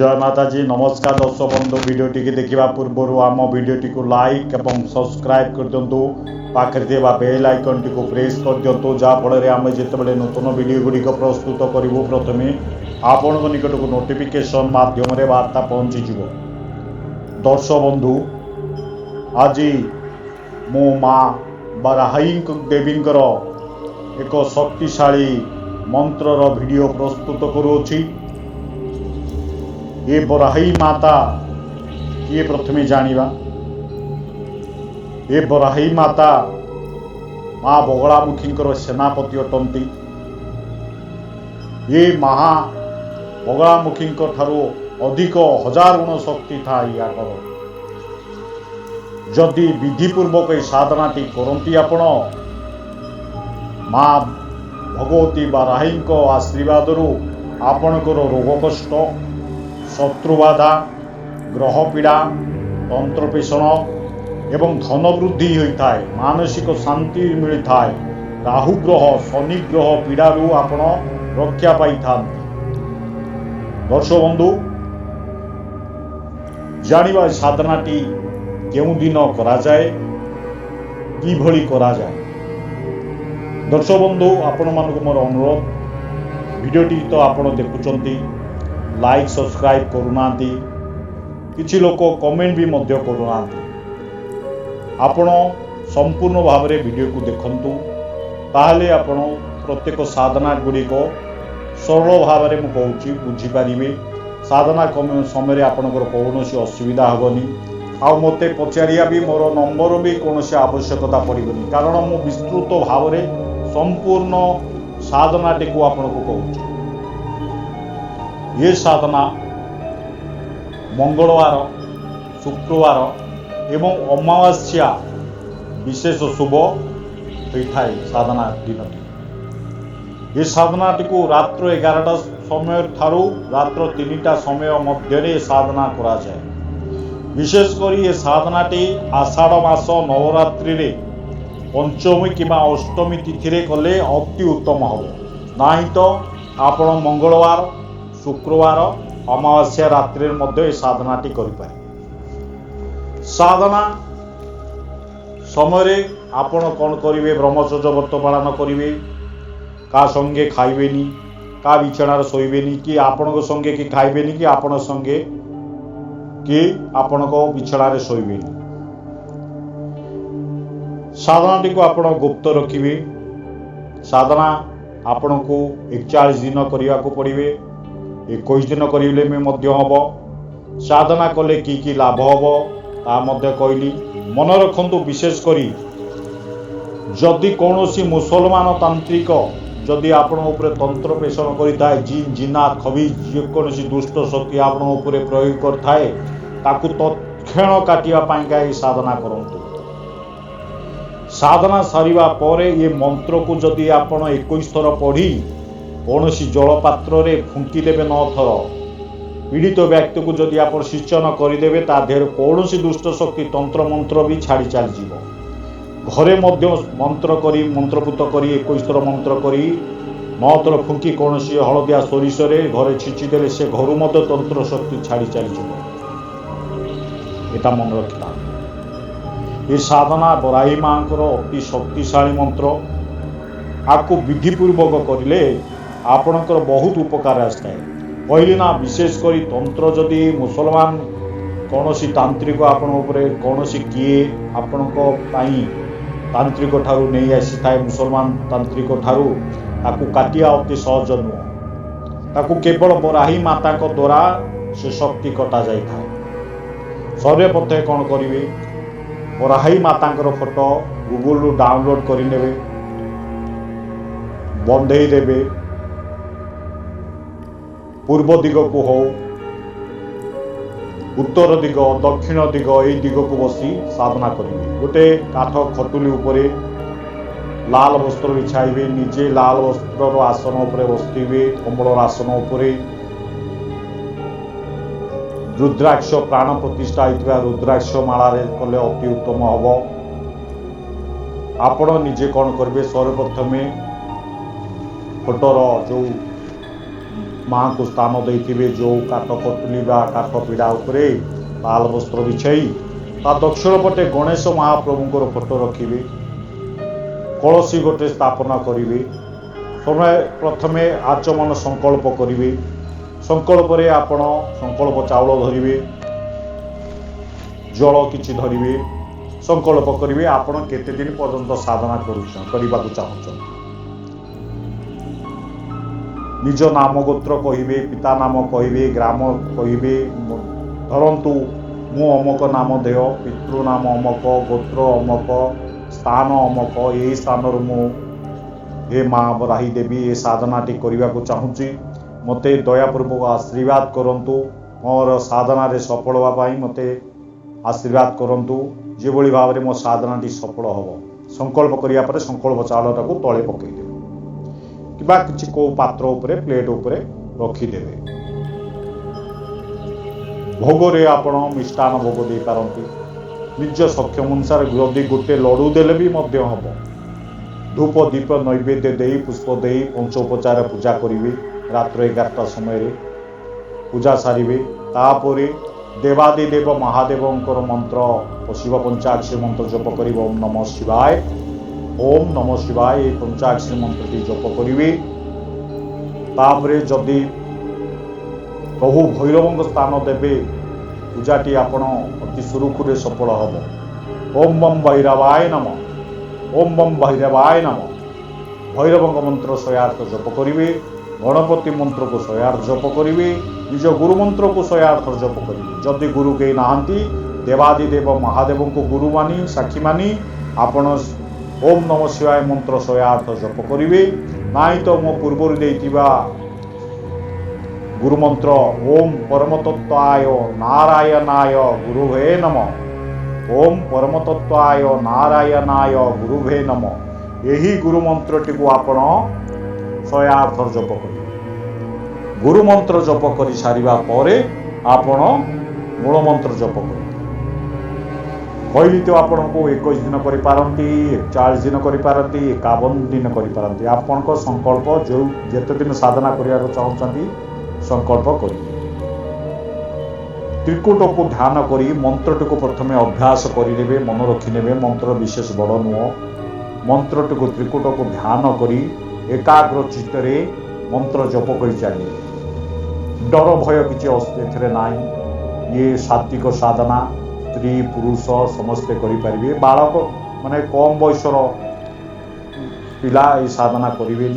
जय माता जी नमस्कार दर्शक बंधु वीडियोटी की देखा पूर्व आम वीडियोटी को लाइक और सब्सक्राइब कर दिंतु पाखे बेल आइकन टी प्रेस कर दिंतु जहाँफल आम जिते नूतन वीडियो गुड़िक प्रस्तुत करूँ प्रथमे आपण निकट को नोटिफिकेशन माध्यम वार्ता पहुँचीज। दर्शक बंधु आज मो माँ बाराही देवी एक शक्तिशाली मंत्रर वीडियो प्रस्तुत करुँची। ये बराही माता किए प्रथमे जानिबा। ये बराही माता माँ बगलामुखी सेनापति अटंती। ये महा बगलामुखी ठारू अधिक हजार गुण शक्ति था। याकर जदि विधिपूर्वक साधनाटी करती आपण माँ भगवती बाराही आशीर्वाद आपणकर रोग कष्ट शत्रुबाधा ग्रह पीड़ा तंत्रपेषण एवं धन वृद्धि होता है। मानसिक शांति मिलता है। राहु ग्रह शनि ग्रह पीड़ारू आपण रक्षा पाई था। दर्शक बंधु जानिबा साधनाटी केउ दिन करा जाए कि भली करा जाए। दर्शक बंधु आपण मानक मोर अनुरोध वीडियोटी तो आपण देखुचंती लाइक सब्सक्राइब करूना किछि लोक कमेंट भी मध्य करूना। आपण संपूर्ण भाव में वीडियो को देखंतु ताहले आपण प्रत्येक साधना गुड़िक सरल भाव में मुझे कहूँ बुझीपारे। साधना समय आपणकर कौन असुविधा हेनी आ मते पचारिया भी मोर नंबर भी कौन आवश्यकता पड़ोनी कारण मु विस्तृत भाव में संपूर्ण साधनाटी को आपन को कहूँ। ये साधना मंगलवार शुक्रवार एवं अमावास्या विशेष शुभ होता है। साधना दिन ये साधनाटी को रात्र 11टा समय ठारू रात्र 3टा समय मध्य साधना करा जाए। विशेषकर ये साधनाटी आषाढ़ मास नवरात्रि रे पंचमी कि अष्टमी तिथि कले अति उत्तम हम ना तो आपण मंगलवार शुक्रवार अमावास्या रात्रि मध्य साधनाटी करें। साधना समय आपण कौन करेंगे ब्रह्मचर्य व्रत पालन करेंगे का संगे खाइबेनी का बिछाणार शोबेनी कि आपण संगे कि खाइबेनी कि आपण संगे कि आपण बिछाणार शोबेनी। साधनाटी को आपण गुप्त रखिए। साधना आपण को 41 दिन करने को पड़े 21 दिन करें हम। साधना कले कि लाभ हम ता कहली मन रखु। विशेषकर जदि कौन मुसलमान तांत्रिक जदि आपण उपरे तंत्र पेषण करें जिन जिनात खबीज जेकोसी दुष्ट शक्ति आपण उपरे प्रयोग करए ताकू तत्क्षण काटिया साधना करंतु। साधना सारिबा परे ये मंत्र को जदि आपण 21 थर पढ़ी कौन जलपात्र रे फुंकी देवे 9 थर पीड़ित व्यक्ति को जदि आप सिंचन करदे तादेह कौन दुष्ट शक्ति तंत्र मंत्र भी छाड़ी चली घरे मध्य मंत्र करी मंत्रपुत करी 21 थर मंत्र करी 9 थर फुंकी कौन हलदिया सोरिष घरे छिंचीदे से घर मध्य तंत्र शक्ति छाड़ी चली एटा मन रखा। ये साधना बराही माँ अति शक्तिशाली मंत्र आपको विधिपूर्वक करें आपणकर बहुत उपकार आए। कहली ना विशेषकर तंत्र जदि मुसलमान कौन तांत्रिक आपण कौन किए आपण तांत्रिक ठारू नहीं आसी था मुसलमान तांत्रिक ठारू ताकू काटिया अति सहज नुह ताकू केवल बराही माता द्वारा से शक्ति कटा जाए। सर्वप्रथम कौन करेंगे बराही माता फोटो गूगल रू डाउनलोड करने बंधे देवे पूर्व दिग को हो उत्तर दिग दक्षिण दिग यही दिग को बसी साधना करेंगे। गोटे काठ खटुली उपरे लाल वस्त्र बिछाइबे निजे लाल वस्त्र आसन उपरे बसते कमल आसन उपरे रुद्राक्ष प्राण प्रतिष्ठा होता रुद्राक्ष मालारे कले अति उत्तम हम। आपण निजे कौन करेंगे सर्वप्रथमे फोटोर जो माँ को स्थान देते जो काठ कटुली काठ पीड़ा उपरे लाल वस्त्र बिछाई ता दक्षिण पटे गणेश महाप्रभुंर फोटो रखिए कलसी गोटे स्थापना करेंगे समय प्रथमे आचमन संकल्प करेंगे संकल्प आपण संकल्प चाउल धरिवे जल किछि धरिवे संकल्प करेंगे आपण केते दिन पर्यंत साधना करने चाहूँ निज नाम गोत्र कहिबे पिता नाम कहिबे ग्राम कहिबे धरंतु मु अमक नाम देय पितृ नाम अमक गोत्र अमक स्थान अमक यही स्थान मु हे माँ बराही देवी ये साधनाटी करने को चाहूँगी मते दयापूर्वक आशीर्वाद करंतु मोर साधना रे सफल होगापाई मते आशीर्वाद करंतु जेभली भाव में मो साधनाटी सफल हम संकल्प करिया परे संकल्प चाउलटा को तले पकईदेवे किबा किछि को पात्र उपरे प्लेट उपरे रखिदेवे भोगरे आपण मिष्टान भोग दे पारंती निज सक्षम अनुसार जदि गोटे लडू देले भी मध्य हम धूप दीप नैवेद्य दे पुष्प दे पंचोपचार पूजा करेंगे रात्र 11टा समय पूजा सारे तापर देवादिदेव महादेवंकर मंत्र शिव पंचाक्षरी मंत्र जप कर ओम नमः शिवाय ओम नमः शिवाय ये पंचाक्षरी मंत्रटी जप करेंगे तापर जदि प्रभु भैरव स्थान देवे पूजाटी आपण अति सुरुखुरे सफल हम ओम बम भैरवाय नमः ओम बम भैरवाय नमः भैरव मंत्र 108 जप करेंगे गणपति मंत्र को 108 जप करेंगे निज गुरु मंत्र को 108 जप करेंगे जदि गुरु कहीं नहांती देवादिदेव महादेव को गुरु मानी साक्षी मानी आपण ओम नमः शिवाय मंत्र 108 जप करेंगे नाई तो मो पूर्वर देइतिबा गुरु मंत्र ओम परमतत्वाय नारायणाय गुरुवे नमः ओम परमतत्वाय नारायणाय गुरुवे नमः यही गुरु मंत्रटी को आपण 108 जप करेंगे गुरु मंत्र जप कर सारिबा परे आपण मूल मंत्र जप करेंगे कहली तो आपण को 21 दिन करि पारंती 41 दिन करि पारंती 51 दिन करि पारंती आपण को संकल्प जो जेते दिन साधना करिया चाहउछंती संकल्प करिए त्रिकूट को ध्यान करी मंत्रटी को प्रथमे अभ्यास करेंगे मन रखिने मंत्र विशेष बड़ नुह मंत्रटी को त्रिकूट को ध्यान करी एकाग्र चित्तरे मंत्र जप कर चलिए डर भय किसी ना ये सात्विक साधना स्त्री पुरुष समस्ते करें बालक माने कम बयसर पिला ये साधना करें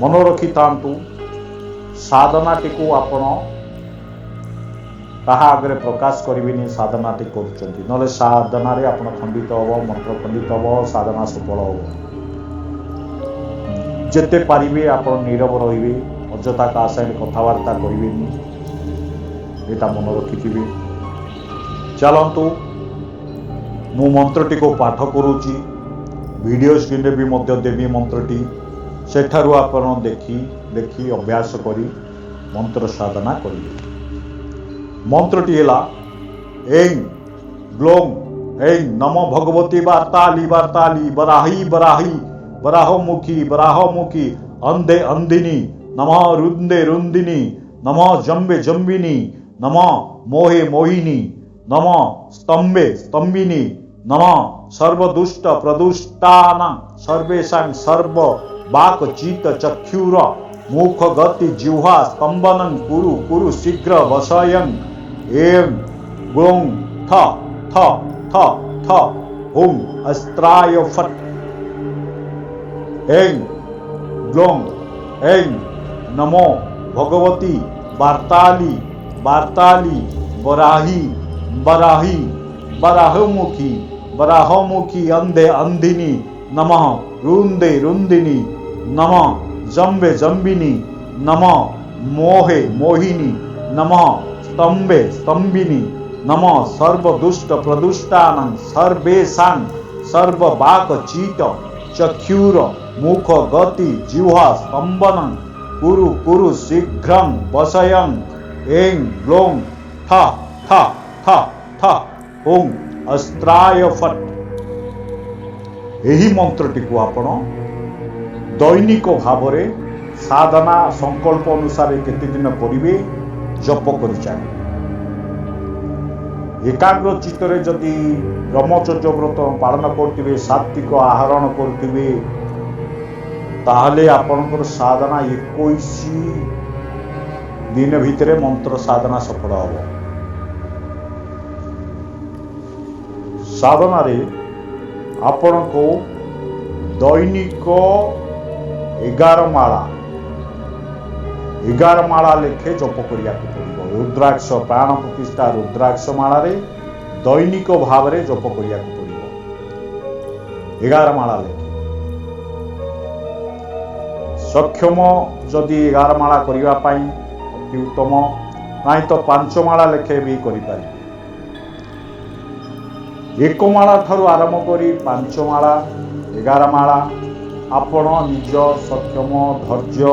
मन रखी था साधनाटी को आपण कहा आगे प्रकाश करें साधनाटी कर साधना आप खंडित हम मंत्र खंडित हम साधना सफल हम जेते पारिबे आपण नीरव रहिबे अजथा का साथ कथबार्ता करेंगे यहाँ मन रखिथे चलतु मु मंत्रटी को पाठ करुच्ची वीडियो स्क्रीन भी मध्य देवी मंत्रटी सेठारु आपण देखी देखी अभ्यास करी मंत्र साधना करेंगे मंत्रटी है ऐं ग्लों ऐं नमो भगवती वार्ताली वार्ताली बराही बराही बराहमुखी अंधे अंधिनी नमः रुंदे रुंदिनी नमः जम्बे जम्बिनी नमः मोहे मोहिनी नमः स्तंभे स्तंभिनी नमः सर्वदुष्ट प्रदुष्टानां सर्वेषां सर्व वाक चित चक्षुर मुख गति जिह्वा स्तंभनं कुरु कुरु शीघ्र वशयं एं ग्लों थ थ थ थ हुं अस्त्राय फट् ऐं ग्लों ऐं नमो भगवती वार्ताली वार्ताली बराही बराही बराहमुखी अंधे अंधिनी नमः रुंदे रुंदिनी नमः जम्बे जम्बिनी नमः मोहे मोहिनी नमः स्तंभे स्तंभिनी नमः सर्वदुष्ट प्रदुष्टानां सर्वेषां सर्ववाक चीत चक्षुर मुख गति जिह्वा स्तंभनं कुरु कुरु शीघ्रं वशयं ऐं ग्लों थ थ थ थ हुं अस्त्राय फट् यही मंत्रटी को आपण दैनिक भाव ସାଧନା ସଂକଳ୍ପ ଅନୁସାରେ କେତେ ଦିନ କରିବେ ଜପ କରି ଚାଲିବେ। ଏକାଗ୍ର ଚିତ୍ତରେ ଯଦି ବ୍ରହ୍ମଚର୍ଯ୍ୟ ବ୍ରତ ପାଳନ କରୁଥିବେ, ସାତ୍ବିକ ଆହରଣ କରୁଥିବେ, ତାହେଲେ ଆପଣଙ୍କର ସାଧନା 21 ଦିନ ଭିତରେ ମନ୍ତ୍ର ସାଧନା ସଫଳ ହେବ। ସାଧନାରେ ଆପଣଙ୍କୁ ଦୈନିକ 11 ମାଳା ଲେଖେ ଜପ କରିବାକୁ ପଡ଼ିବ। ରୁଦ୍ରାକ୍ଷ ପ୍ରାଣ ପ୍ରତିଷ୍ଠା ରୁଦ୍ରାକ୍ଷ ମାଳାରେ ଦୈନିକ ଭାବରେ ଜପ କରିବାକୁ ପଡ଼ିବ 11 ମାଳା ଲେଖେ। ସକ୍ଷମ ଯଦି 11 ମାଳା କରିବା ପାଇଁ ଅତି ଉତ୍ତମ, ନାହିଁ ତ 5 ମାଳା ଲେଖେ ବି କରିପାରିବେ। 1 ମାଳା ଠାରୁ ଆରମ୍ଭ କରି 5 ମାଳା 11 ମାଳା ଆପଣ ନିଜ ସକ୍ଷମ ଧୈର୍ଯ୍ୟ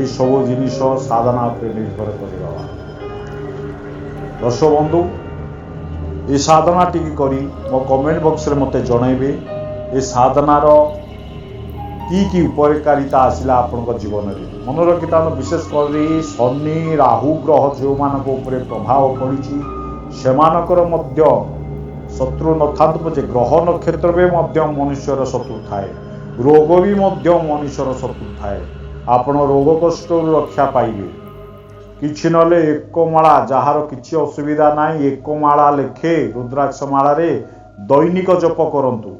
ଏସବୁ ଜିନିଷ ସାଧନା ଉପରେ ନିର୍ଭର କରିବା। ଦର୍ଶକ ବନ୍ଧୁ, ଏ ସାଧନାଟିକି କରି ମୋ କମେଣ୍ଟ ବକ୍ସରେ ମୋତେ ଜଣାଇବେ ଏ ସାଧନାର କି ଉପକାରିତା ଆସିଲା ଆପଣଙ୍କ ଜୀବନରେ। ମନେ ରଖିଥାନ୍ତୁ, ବିଶେଷ କରି ଶନି ରାହୁ ଗ୍ରହ ଯେଉଁମାନଙ୍କ ଉପରେ ପ୍ରଭାବ ପଡ଼ିଛି ସେମାନଙ୍କର ମଧ୍ୟ ଶତ୍ରୁ ନଥାନ୍ତୁ ପଛେ ଗ୍ରହ ନକ୍ଷତ୍ରରେ ମଧ୍ୟ ମନୁଷ୍ୟର ଶତ୍ରୁ ଥାଏ, ରୋଗ ବି ମଧ୍ୟ ମନୁଷ୍ୟର ଶତ୍ରୁ ଥାଏ। ଆପଣ ରୋଗ କଷ୍ଟରୁ ରକ୍ଷା ପାଇବେ। କିଛି ନହେଲେ 1 ମାଳା, ଯାହାର କିଛି ଅସୁବିଧା ନାହିଁ 1 ମାଳା ଲେଖେ ରୁଦ୍ରାକ୍ଷ ମାଳାରେ ଦୈନିକ ଜପ କରନ୍ତୁ।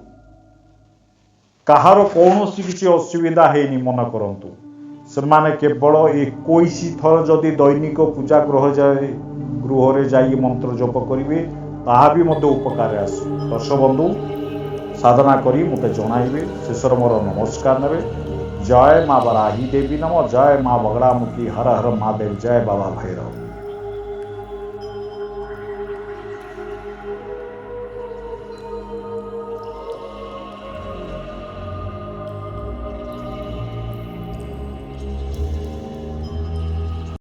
କାହାର କୌଣସି କିଛି ଅସୁବିଧା ହେଇନି ମନେ କରନ୍ତୁ, ସେମାନେ କେବଳ 21 ଥର ଯଦି ଦୈନିକ ପୂଜା ଗୃହରେ ଯାଇ ମନ୍ତ୍ର ଜପ କରିବେ ତାହା ବି ମଧ୍ୟ ଉପକାରରେ ଆସିବ। ଦର୍ଶକ ବନ୍ଧୁ, ସାଧନା କରି ମୋତେ ଜଣାଇବେ। ଶେଷରେ ମୋର ନମସ୍କାର ନେବେ। ଜୟ ମା ବରାही देवी नमः। जय माँ बगड़ामुखी। हर हर महादेव। जय बाबा भैरव।